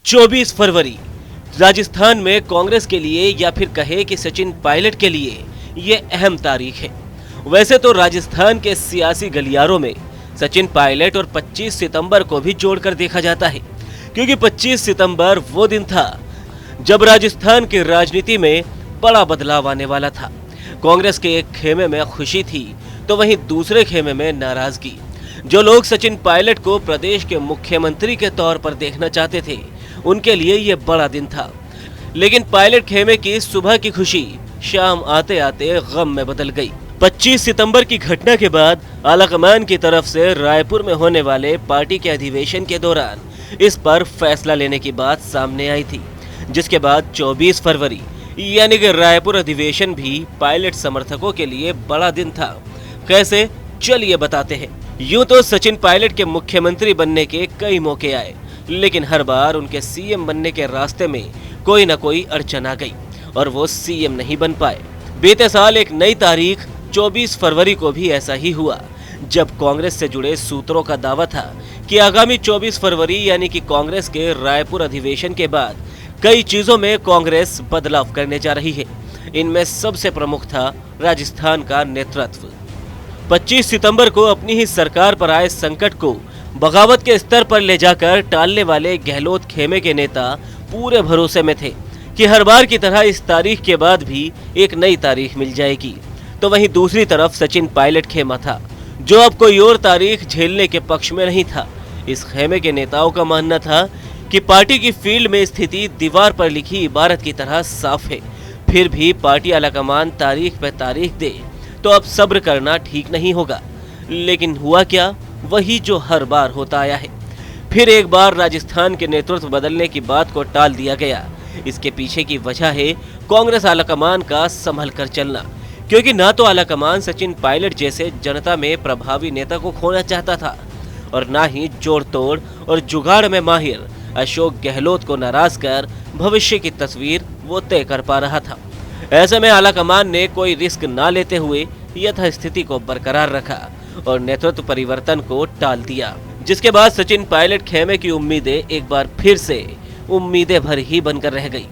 24 फरवरी राजस्थान में कांग्रेस के लिए या फिर कहे कि सचिन पायलट के लिए ये अहम तारीख है। वैसे तो राजस्थान के सियासी गलियारों में सचिन पायलट और 25 सितंबर को भी जोड़कर देखा जाता है, क्योंकि 25 सितंबर वो दिन था जब राजस्थान की राजनीति में बड़ा बदलाव आने वाला था। कांग्रेस के एक खेमे में खुशी थी तो वहीं दूसरे खेमे में नाराजगी। जो लोग सचिन पायलट को प्रदेश के मुख्यमंत्री के तौर पर देखना चाहते थे, उनके लिए यह बड़ा दिन था। लेकिन पायलट खेमे की सुबह की खुशी शाम आते आते गम में बदल गई। 25 सितंबर की घटना के बाद आलाकमान की तरफ से रायपुर में होने वाले पार्टी के अधिवेशन के दौरान इस पर फैसला लेने की बात सामने आई थी, जिसके बाद 24 फरवरी यानी कि रायपुर अधिवेशन भी पायलट समर्थकों के लिए बड़ा दिन था। कैसे, चलिए बताते हैं। यूं तो सचिन पायलट के मुख्यमंत्री बनने के कई मौके आए, लेकिन हर बार उनके सीएम बनने के रास्ते में कोई न कोई अड़चन आ गई और वो सीएम नहीं बन पाए। बीते साल एक नई तारीख 24 फरवरी को भी ऐसा ही हुआ, जब कांग्रेस से जुड़े सूत्रों का दावा था कि आगामी 24 फरवरी यानी कि कांग्रेस के रायपुर अधिवेशन के बाद कई चीजों में कांग्रेस बदलाव करने जा रही है। इनमें सबसे प्रमुख था राजस्थान का नेतृत्व। 25 सितंबर को अपनी ही सरकार पर आए संकट को बगावत के स्तर पर ले जाकर टालने वाले गहलोत खेमे के नेता पूरे भरोसे में थे कि हर बार की तरह इस तारीख के बाद भी एक नई तारीख मिल जाएगी। तो वहीं दूसरी तरफ सचिन पायलट खेमा था, जो अब कोई और तारीख झेलने के पक्ष में नहीं था। इस खेमे के नेताओं का मानना था कि पार्टी की फील्ड में स्थिति दीवार पर लिखी इबारत की तरह साफ है, फिर भी पार्टी आलाकमान तारीख पे तारीख दे तो अब सब्र करना ठीक नहीं होगा। लेकिन हुआ क्या, वही जो हर बार होता आया है। फिर एक बार राजस्थान के नेतृत्व बदलने की बात को टाल दिया गया। इसके पीछे की वजह है कांग्रेस आलाकमान का संभल कर चलना, क्योंकि ना तो आलाकमान सचिन पायलट जैसे जनता में प्रभावी नेता को खोना चाहता था और ना ही जोड़ तोड़ और जुगाड़ में माहिर अशोक गहलोत को नाराज कर भविष्य की तस्वीर वो तय कर पा रहा था। ऐसे में आलाकमान ने कोई रिस्क ना लेते हुए यथास्थिति को बरकरार रखा और नेतृत्व परिवर्तन को टाल दिया, जिसके बाद सचिन पायलट खेमे की उम्मीदें एक बार फिर से उम्मीदें भर ही बनकर रह गई।